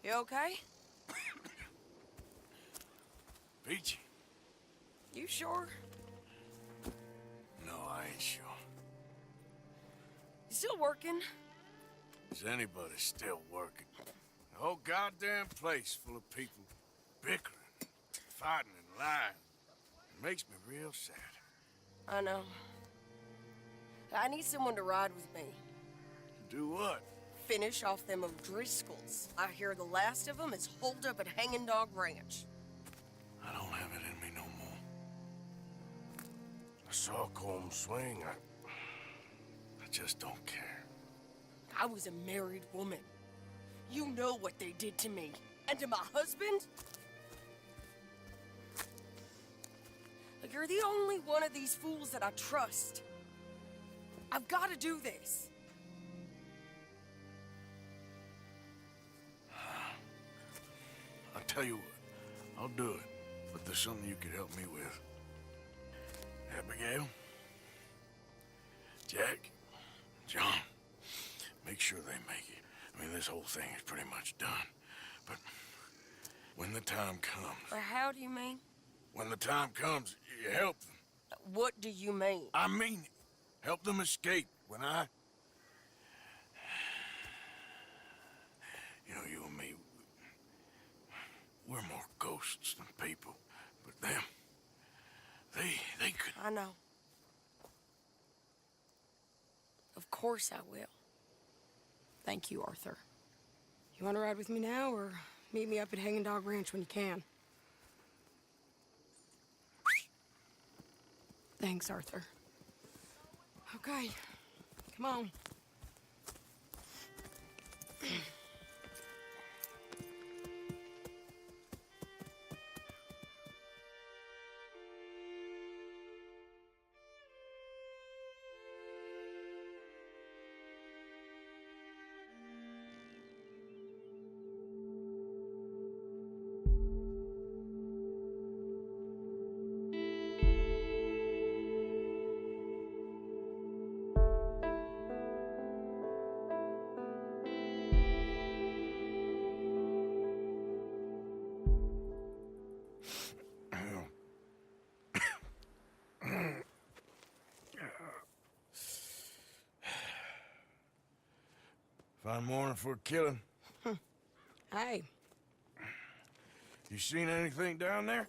You okay? Peachy? You sure? No, I ain't sure. You still working? Is anybody still working? The whole goddamn place full of people bickering, fighting, and lying. It makes me real sad. I know. I need someone to ride with me. Do what? Finish off them O'Driscolls. I hear the last of them is holed up at Hanging Dog Ranch. I don't have it in me no more. I saw Colm swing. I just don't care. I was a married woman. You know what they did to me. And to my husband? Like, you're the only one of these fools that I trust. I've got to do this. I'll tell you what. I'll do it. But there's something you could help me with. Abigail? Jack? John? Make sure they make it. I mean, this whole thing is pretty much done. But when the time comes... How do you mean? When the time comes, you help them. What do you mean? I mean it. Help them escape. When I... You know, you and me, we're more ghosts than people. But them, they could... I know. Of course I will. Thank you, Arthur. You want to ride with me now, or meet me up at Hanging Dog Ranch when you can? Thanks, Arthur. Okay, come on. Fine morning for a killing. Hey. You seen anything down there?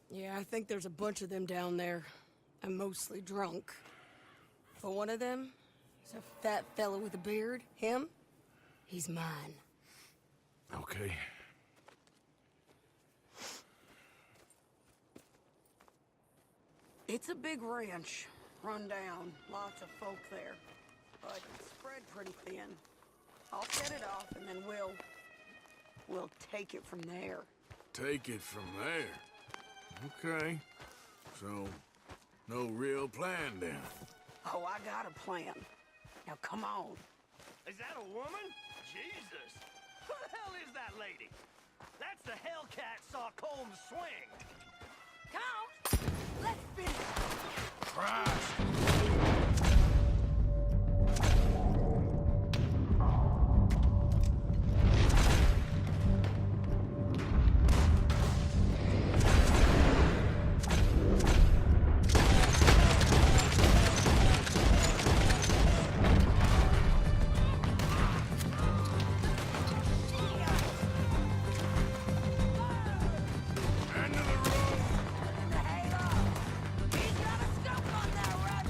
Yeah, I think there's a bunch of them down there. I'm mostly drunk. But one of them is a fat fella with a beard. Him? He's mine. Okay. It's a big ranch. Run down. Lots of folk there. But it's spread pretty thin. I'll set it off and then we'll take it from there. Take it from there. Okay. So, no real plan then. Oh, I got a plan. Now come on. Is that a woman? Jesus! Who the hell is that lady? That's the Hellcat saw Colm swing. Come on. Let's finish. Christ! He's got a scope on that rat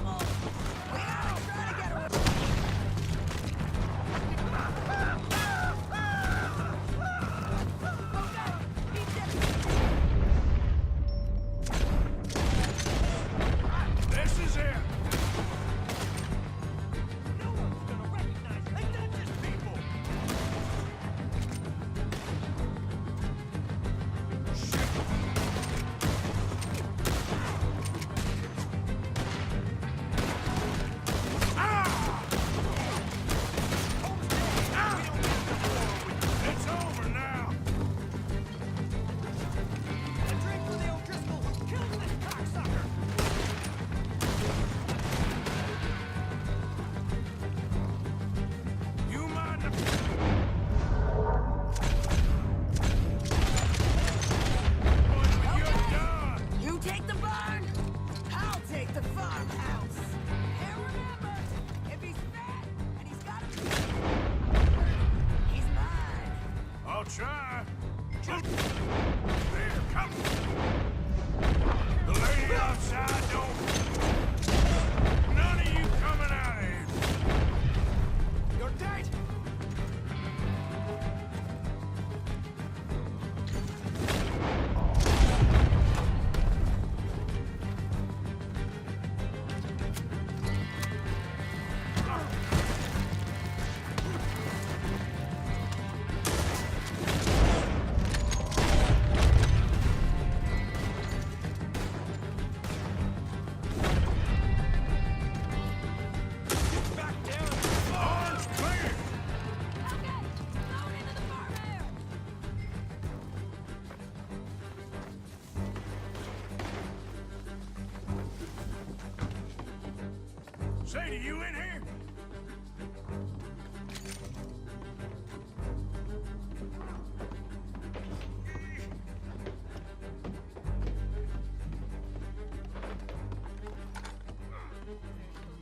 you in here?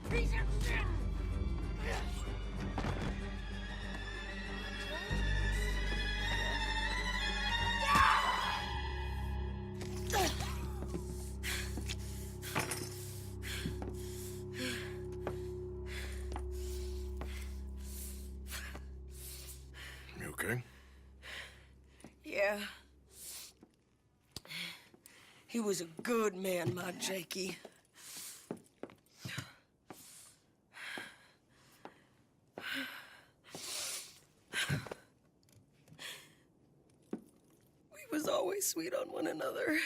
Piece of shit! You okay? Yeah. He was a good man, my Jakey. We was always sweet on one another.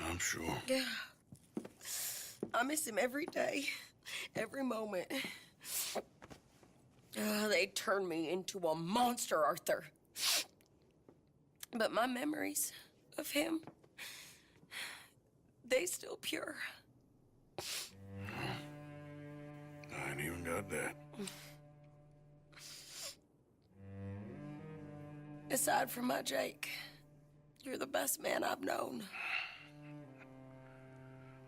I'm sure. Yeah. I miss him every day, every moment. They turned me into a monster, Arthur. But my memories of him, they still pure. I ain't even got that. Aside from my Jake, you're the best man I've known.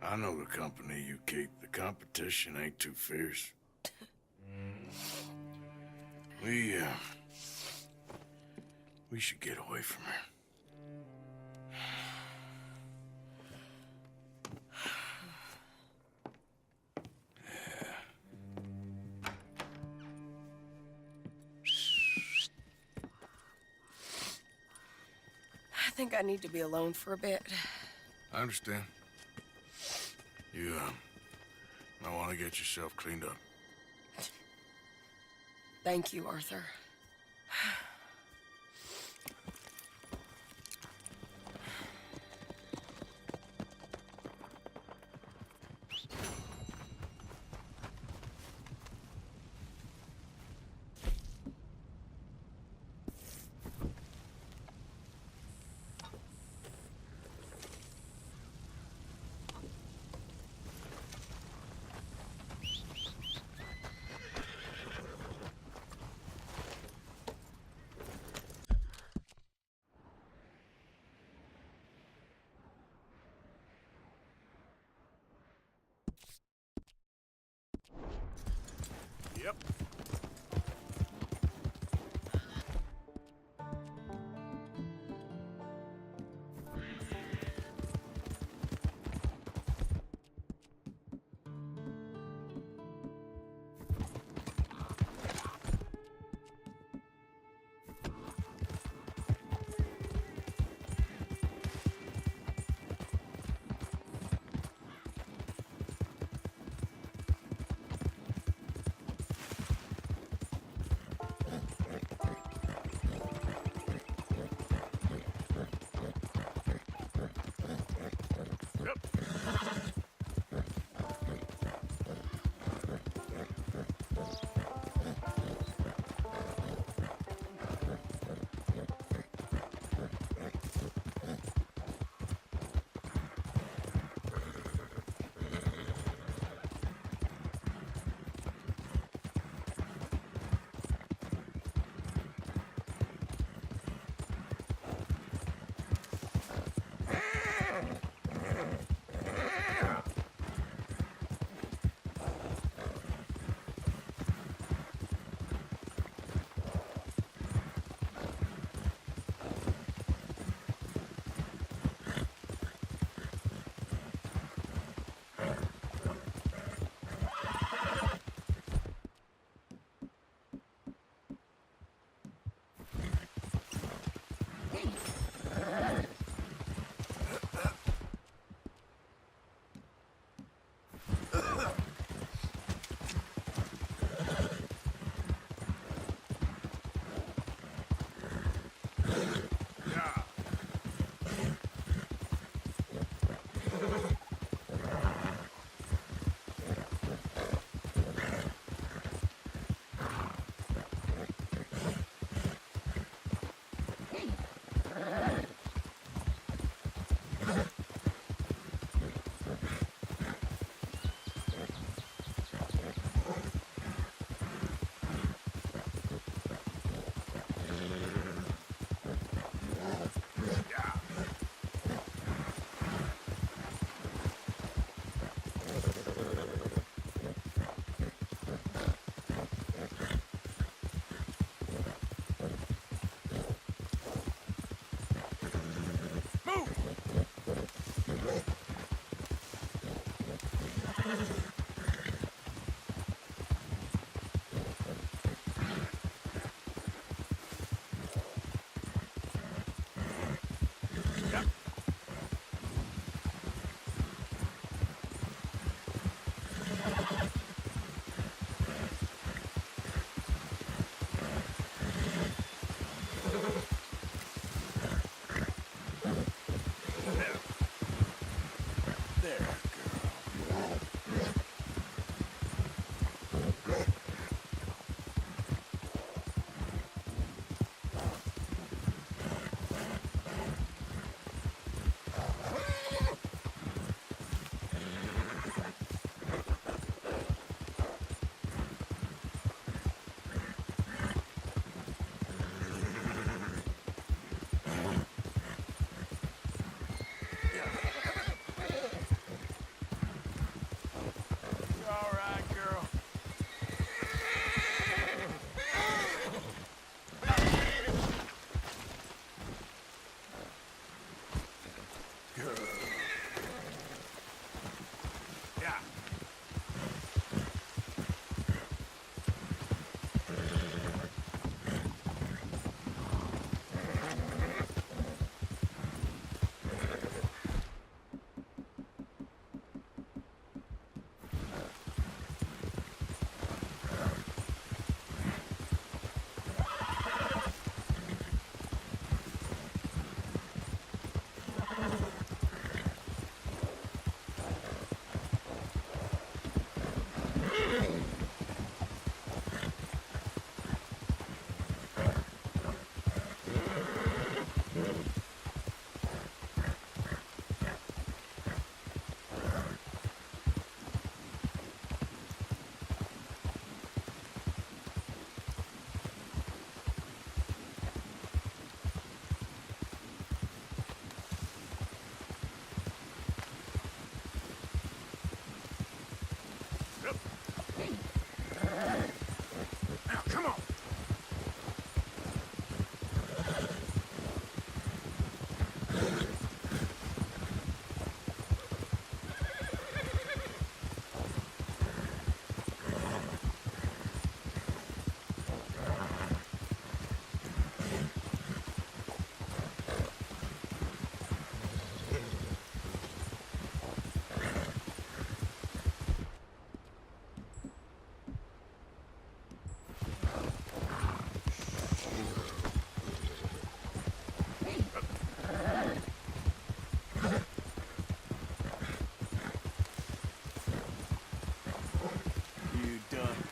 I know the company you keep. The competition ain't too fierce. We should get away from her. I think I need to be alone for a bit. I understand. You, might want to get yourself cleaned up. Thank you, Arthur. Yep.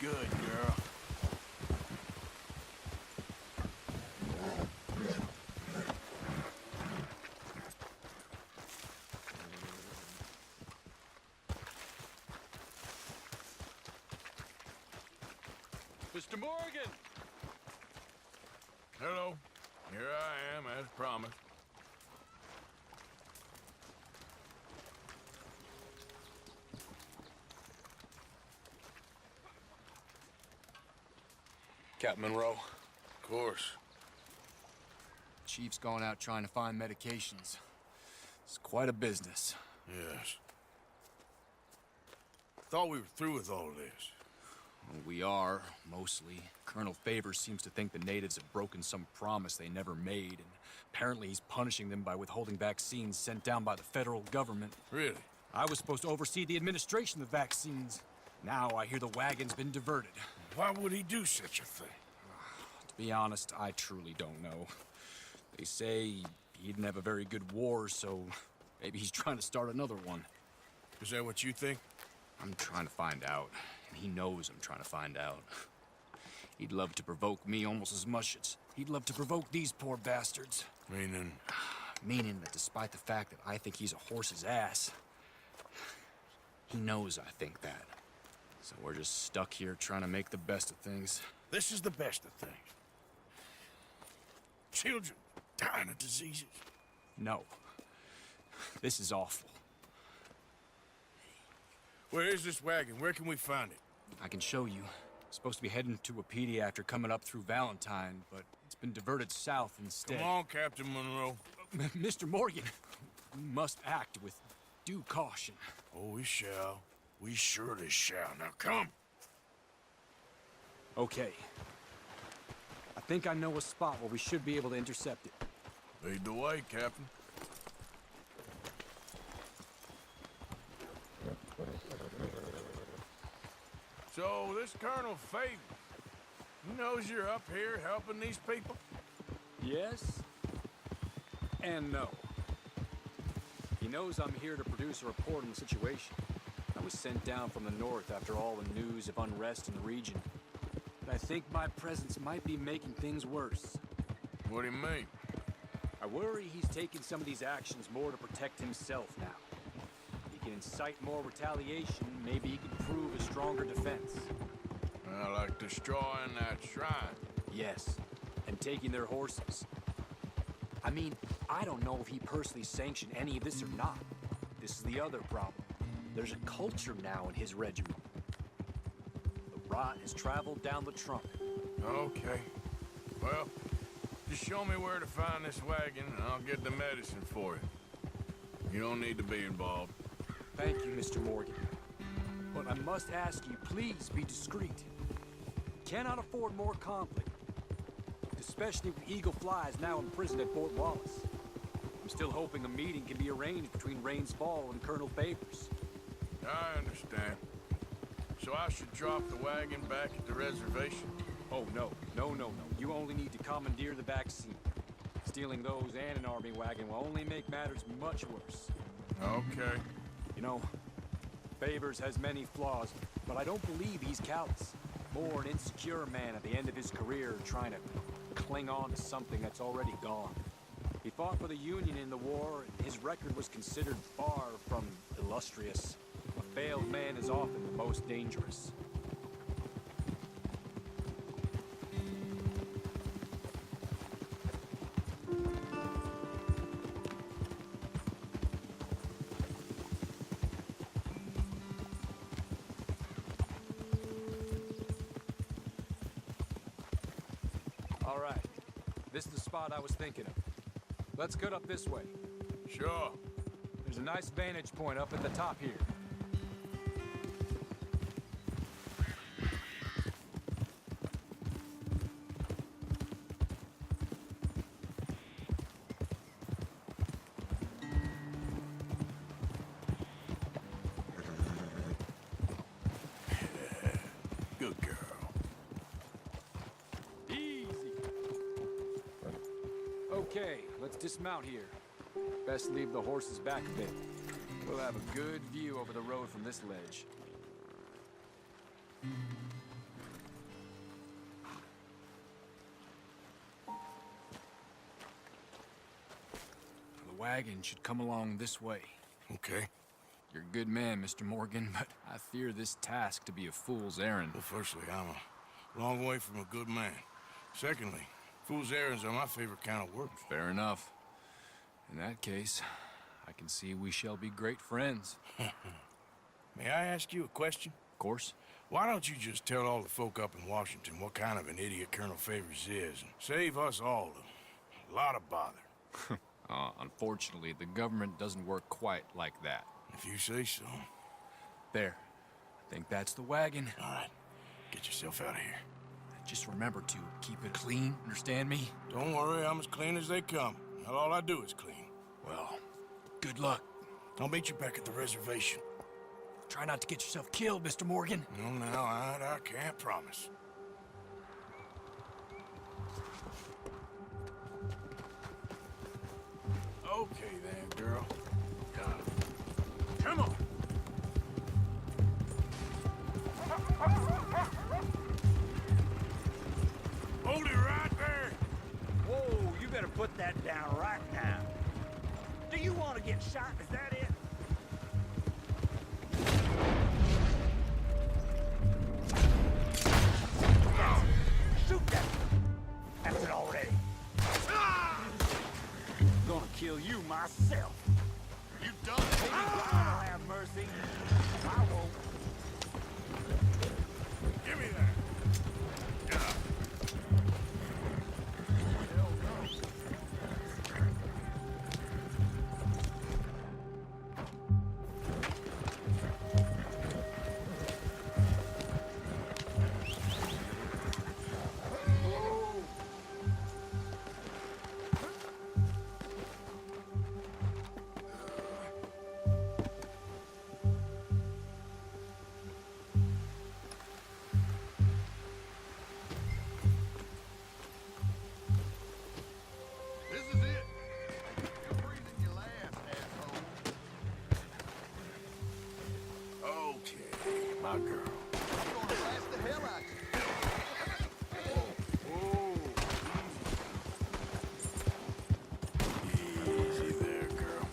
good, girl. Mr. Morgan! Hello. Here I am, as promised. Captain Monroe. Of course. Chief's going out trying to find medications. It's quite a business. Yes. Thought we were through with all this. Well, we are, mostly. Colonel Favors seems to think the natives have broken some promise they never made, and apparently he's punishing them by withholding vaccines sent down by the federal government. Really? I was supposed to oversee the administration of vaccines. Now I hear the wagon's been diverted. Why would he do such a thing? To be honest, I truly don't know. They say he didn't have a very good war, so maybe he's trying to start another one. Is that what you think? I'm trying to find out, and he knows I'm trying to find out. He'd love to provoke me almost as much as he'd love to provoke these poor bastards. Meaning? Meaning that despite the fact that I think he's a horse's ass, he knows I think that. So we're just stuck here trying to make the best of things. This is the best of things. Children dying of diseases. No. This is awful. Where is this wagon? Where can we find it? I can show you. Supposed to be heading to Wapiti after coming up through Valentine, but it's been diverted south instead. Come on, Captain Monroe. Mr. Morgan, we must act with due caution. Oh, we shall. We surely shall. Now come. Okay. I think I know a spot where we should be able to intercept it. Lead the way, Captain. So, this Colonel Favors, he knows you're up here helping these people? Yes and no. He knows I'm here to produce a report on the situation. I was sent down from the north after all the news of unrest in the region. But I think my presence might be making things worse. What do you mean? I worry he's taking some of these actions more to protect himself now. He can incite more retaliation, maybe he can prove a stronger defense. Like destroying that shrine. Yes, and taking their horses. I mean, I don't know if he personally sanctioned any of this or not. This is the other problem. There's a culture now in his regiment. The rot has traveled down the trunk. Okay. Well, just show me where to find this wagon, and I'll get the medicine for you. You don't need to be involved. Thank you, Mr. Morgan. But I must ask you, please be discreet. Cannot afford more conflict. Especially with Eagle Fly is now imprisoned at Fort Wallace. I'm still hoping a meeting can be arranged between Rains Fall and Colonel Favors. I understand. So I should drop the wagon back at the reservation? Oh, no. No. You only need to commandeer the vaccine. Stealing those and an army wagon will only make matters much worse. Okay. You know, Favors has many flaws, but I don't believe he's callous. More an insecure man at the end of his career trying to cling on to something that's already gone. He fought for the Union in the war, and his record was considered far from illustrious. A failed man is often the most dangerous. All right. This is the spot I was thinking of. Let's get up this way. Sure. There's a nice vantage point up at the top here. Good girl. Easy. Okay, let's dismount here. Best leave the horses back a bit. We'll have a good view over the road from this ledge. wagon should come along this way. Okay. You're a good man, Mr. Morgan, but I fear this task to be a fool's errand. Well, firstly, I'm a long way from a good man. Secondly, fool's errands are my favorite kind of work. Fair enough. In that case, I can see we shall be great friends. May I ask you a question? Of course. Why don't you just tell all the folk up in Washington what kind of an idiot Colonel Favors is, and save us all a lot of bother? Unfortunately, the government doesn't work quite like that. If you say so. There. I think that's the wagon. All right, get yourself out of here. Just remember to keep it clean, understand me? Don't worry, I'm as clean as they come. Not all I do is clean. Well, good luck. I'll meet you back at the reservation. Try not to get yourself killed, Mr. Morgan. No, now, I can't promise. Okay then, girl. Come on. Hold it right there. Whoa, you better put that down right now. Do you want to get shot? Is that it? Shoot that! That's it already. Gonna kill you myself. You done it. I'll have mercy. I won't. Give me that. Get up. This is it. You're breathing your last, asshole. Okay, my girl. I'm gonna blast the hell out you. Easy there, girl.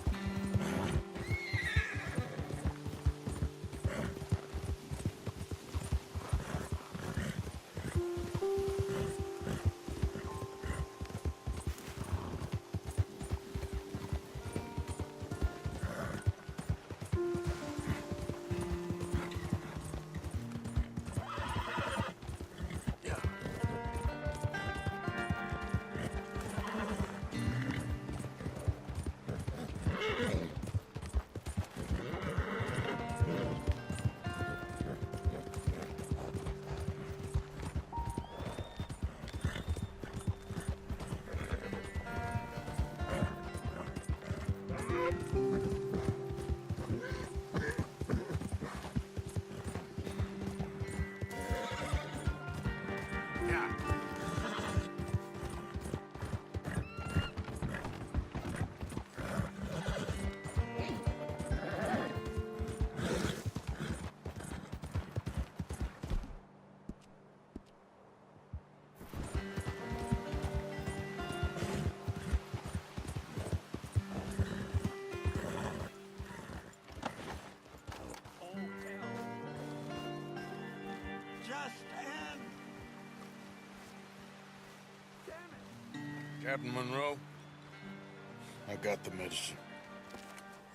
Captain Monroe, I got the medicine.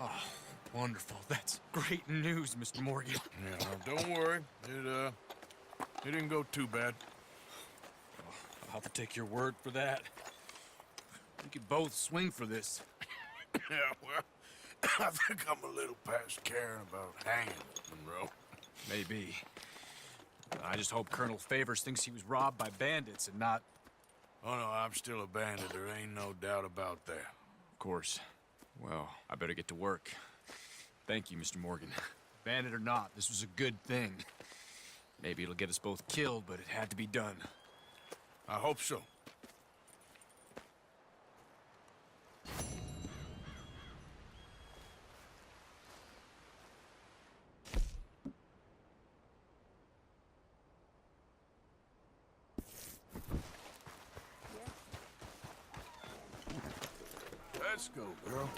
Oh, wonderful. That's great news, Mr. Morgan. Yeah, now, don't worry. It didn't go too bad. I'll have to take your word for that. We could both swing for this. Yeah, well, I think I'm a little past caring about hanging, Monroe. Maybe. I just hope Colonel Favors thinks he was robbed by bandits and not... Oh, no, I'm still a bandit. There ain't no doubt about that. Of course. Well, I better get to work. Thank you, Mr. Morgan. Bandit or not, this was a good thing. Maybe it'll get us both killed, but it had to be done. I hope so. Let's go, girl.